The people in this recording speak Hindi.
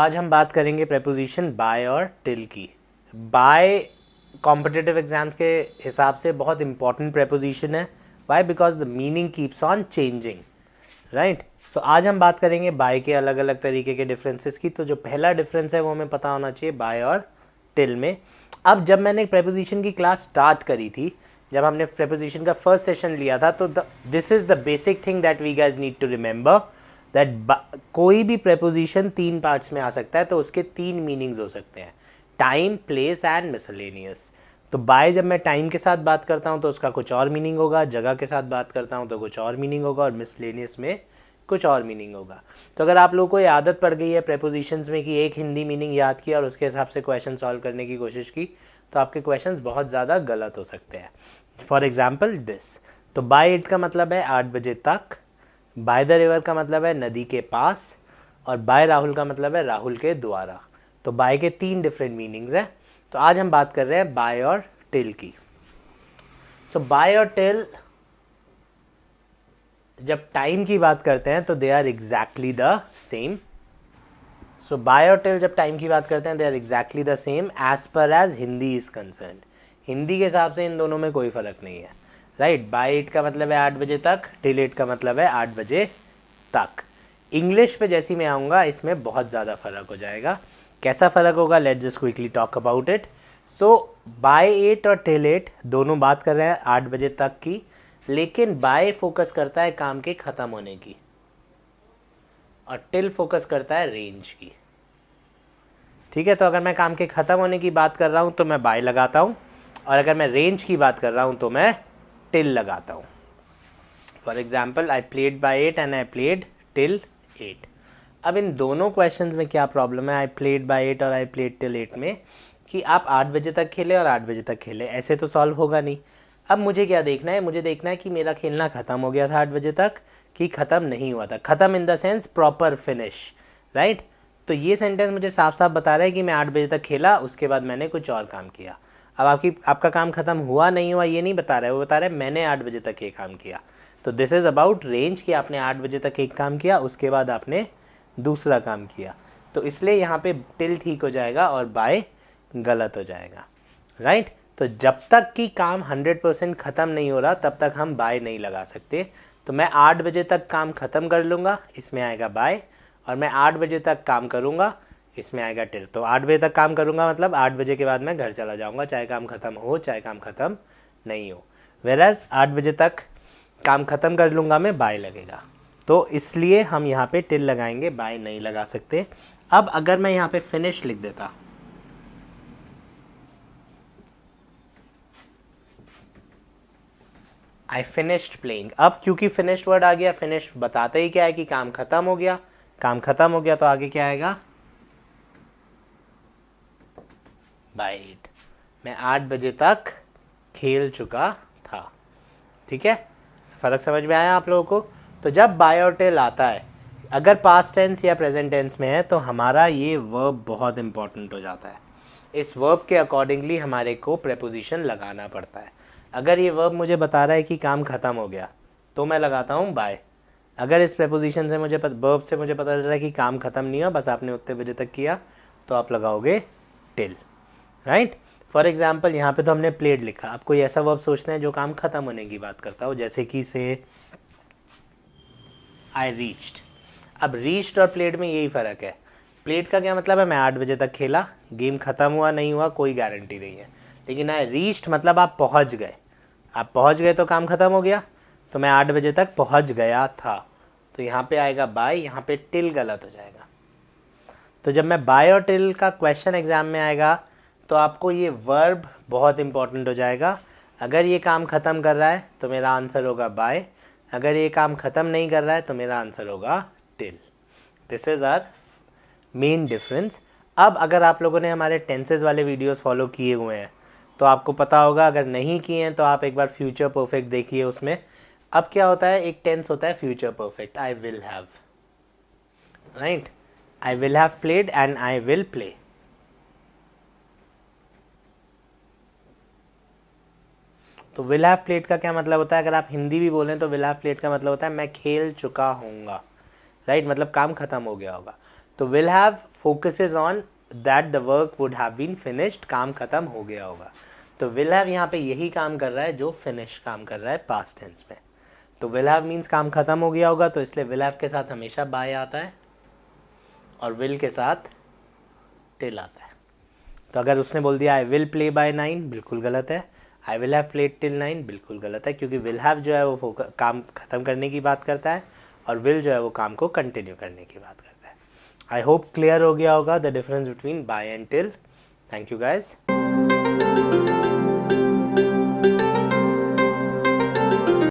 आज हम बात करेंगे प्रेपोजिशन बाय और टिल की। बाय कॉम्पिटिटिव एग्जाम्स के हिसाब से बहुत इंपॉर्टेंट प्रेपोजिशन है। Why? Because the meaning keeps on changing, right. So आज हम बात करेंगे बाय के अलग अलग तरीके के डिफरेंसेस की। तो जो पहला डिफरेंस है वो हमें पता होना चाहिए बाय और टिल में। अब जब मैंने प्रेपोजिशन की क्लास स्टार्ट करी थी, जब हमने प्रेपोजिशन का फर्स्ट सेशन लिया था, तो this is the basic thing that we guys need to remember that कोई भी प्रेपोजिशन 3 पार्ट्स में आ सकता है, तो उसके 3 मीनिंग्स हो सकते हैं, टाइम, प्लेस एंड मिसलेनियस। तो बाय जब मैं टाइम के साथ बात करता हूँ तो उसका कुछ और मीनिंग होगा, जगह के साथ बात करता हूँ तो कुछ और मीनिंग होगा, और मिसलेनियस में कुछ और मीनिंग होगा। तो अगर आप लोगों को ये आदत पड़ गई है प्रेपोजिशंस में कि एक हिंदी मीनिंग याद किया और उसके हिसाब से क्वेश्चन सॉल्व करने की कोशिश की, तो आपके क्वेश्चंस बहुत ज़्यादा गलत हो सकते हैं। फॉर एग्जाम्पल दिस, तो बाय इट का मतलब है 8 बजे तक, बाय द रिवर का मतलब है नदी के पास, और बाय राहुल का मतलब है राहुल के द्वारा। तो बाय के 3 डिफरेंट मीनिंग्स हैं। तो आज हम बात कर रहे हैं बाय और टिल की। सो बाय और टिल जब टाइम की बात करते हैं तो they are exactly the same. So by और टिल जब टाइम की बात करते हैं they are exactly the same as per as Hindi is concern. Hindi के हिसाब से इन दोनों में कोई फर्क नहीं है, राइट। बाय इट का मतलब है 8 बजे तक, टिल इट का मतलब है 8 बजे तक। इंग्लिश पे जैसी मैं आऊँगा इसमें बहुत ज़्यादा फर्क हो जाएगा। कैसा फ़र्क होगा? Let just quickly talk about it. So by it और टिल इट दोनों बात कर रहे हैं 8 बजे तक की, लेकिन बाय फोकस करता है काम के ख़त्म होने की, और टिल फोकस करता है रेंज की। ठीक है, तो अगर मैं काम के ख़त्म होने की बात कर रहा हूँ तो मैं बाय लगाता हूँ, और अगर मैं रेंज की बात कर रहा हूँ तो मैं टिल लगाता हूँ। For example, I played by 8 and I played till 8। अब इन दोनों क्वेश्चंस में क्या प्रॉब्लम है, आई प्लेड बाय 8 और आई प्लेड टिल 8 में, कि आप 8 बजे तक खेले और 8 बजे तक खेले, ऐसे तो सॉल्व होगा नहीं। अब मुझे क्या देखना है? मुझे देखना है कि मेरा खेलना ख़त्म हो गया था 8 बजे तक कि ख़त्म नहीं हुआ था। ख़त्म in the sense proper finish, right. तो ये सेंटेंस मुझे साफ साफ बता रहा है कि मैं 8 बजे तक खेला, उसके बाद मैंने कुछ और काम किया। अब आपका काम ख़त्म हुआ नहीं हुआ ये नहीं बता रहा है, वो बता रहा है मैंने 8 बजे तक ये काम किया। तो दिस इज़ अबाउट रेंज, कि आपने 8 बजे तक एक काम किया, उसके बाद आपने दूसरा काम किया। तो इसलिए यहाँ पे टिल ठीक हो जाएगा और बाय गलत हो जाएगा, राइट। तो जब तक कि काम 100% ख़त्म नहीं हो रहा तब तक हम बाय नहीं लगा सकते। तो मैं 8 बजे तक काम ख़त्म कर लूँगा, इसमें आएगा बाय, और मैं 8 बजे तक काम करूँगा, इसमें आएगा टिल। तो 8 बजे तक काम करूँगा मतलब 8 बजे के बाद मैं घर चला जाऊँगा, चाहे काम ख़त्म हो चाहे काम ख़त्म नहीं हो। वेराज 8 बजे तक काम ख़त्म कर लूँगा मैं, बाय लगेगा। तो इसलिए हम यहाँ पे टिल लगाएंगे, बाय नहीं लगा सकते। अब अगर मैं यहाँ पे फिनिश लिख देता, आई फिनिश्ड प्लेइंग। अब क्योंकि फिनिश्ड वर्ड आ गया, फिनिश बताते ही क्या है कि काम खत्म हो गया। काम खत्म हो गया तो आगे क्या आएगा? बाय 8। मैं 8 बजे तक खेल चुका था। ठीक है, फर्क समझ में आया आप लोगों को? तो जब बाय और टिल आता है, अगर पास्ट टेंस या प्रेजेंट टेंस में है, तो हमारा ये वर्ब बहुत इंपॉर्टेंट हो जाता है। इस वर्ब के अकॉर्डिंगली हमारे को प्रेपोजिशन लगाना पड़ता है। अगर ये वर्ब मुझे बता रहा है कि काम ख़त्म हो गया तो मैं लगाता हूँ बाय। अगर इस प्रेपोजिशन से वर्ब से मुझे पता चल रहा है कि काम ख़त्म नहीं हुआ, बस आपने उतने बजे तक किया, तो आप लगाओगे टिल, राइट। फॉर एग्जाम्पल यहाँ पे तो हमने प्लेड लिखा। आप कोई ऐसा वर्ब सोचते हैं जो काम ख़त्म होने की बात करता हो, जैसे कि से आई रीच्ड। अब रीच्ड और प्लेड में यही फ़र्क है। प्लेड का क्या मतलब है? मैं 8 बजे तक खेला, गेम ख़त्म हुआ नहीं हुआ कोई गारंटी नहीं है। लेकिन आई रीच्ड मतलब आप पहुँच गए। आप पहुँच गए तो काम ख़त्म हो गया। तो मैं 8 बजे तक पहुँच गया था, तो यहाँ पे आएगा बाय, यहाँ पे टिल गलत हो जाएगा। तो जब मैं बाय और टिल का क्वेश्चन एग्जाम में आएगा तो आपको ये वर्ब बहुत इंपॉर्टेंट हो जाएगा। अगर ये काम ख़त्म कर रहा है तो मेरा आंसर होगा बाय, अगर ये काम ख़त्म नहीं कर रहा है तो मेरा आंसर होगा till. This is our main difference. अब अगर आप लोगों ने हमारे टेंसेस वाले वीडियोस फॉलो किए हुए हैं तो आपको पता होगा, अगर नहीं किए हैं तो आप एक बार फ्यूचर परफेक्ट देखिए। उसमें अब क्या होता है, एक टेंस होता है future perfect, I will have, right. I will have played and I will play. तो विल हैव प्लेड का क्या मतलब होता है? अगर आप हिंदी भी बोलें तो विल हैव प्लेड का मतलब होता है मैं खेल चुका हूँगा, राइट। मतलब काम ख़त्म हो गया होगा। तो will have focuses on that the work would have been finished, काम खत्म हो गया होगा। तो विल हैव यहाँ पे यही काम कर रहा है जो फिनिश काम कर रहा है पास्ट टेंस में। तो विल हैव मीन्स काम खत्म हो गया होगा, तो इसलिए विल हैव के साथ हमेशा बाय आता है और विल के साथ टिल आता है। तो अगर उसने बोल दिया आई विल प्ले बाय 9, बिल्कुल गलत है। I will have played till 9, बिल्कुल गलत है, क्योंकि विल हैव जो है वो काम ख़त्म करने की बात करता है और विल जो है वो काम को कंटिन्यू करने की बात करता है। आई होप क्लियर हो गया होगा the difference between by and till. Thank you guys.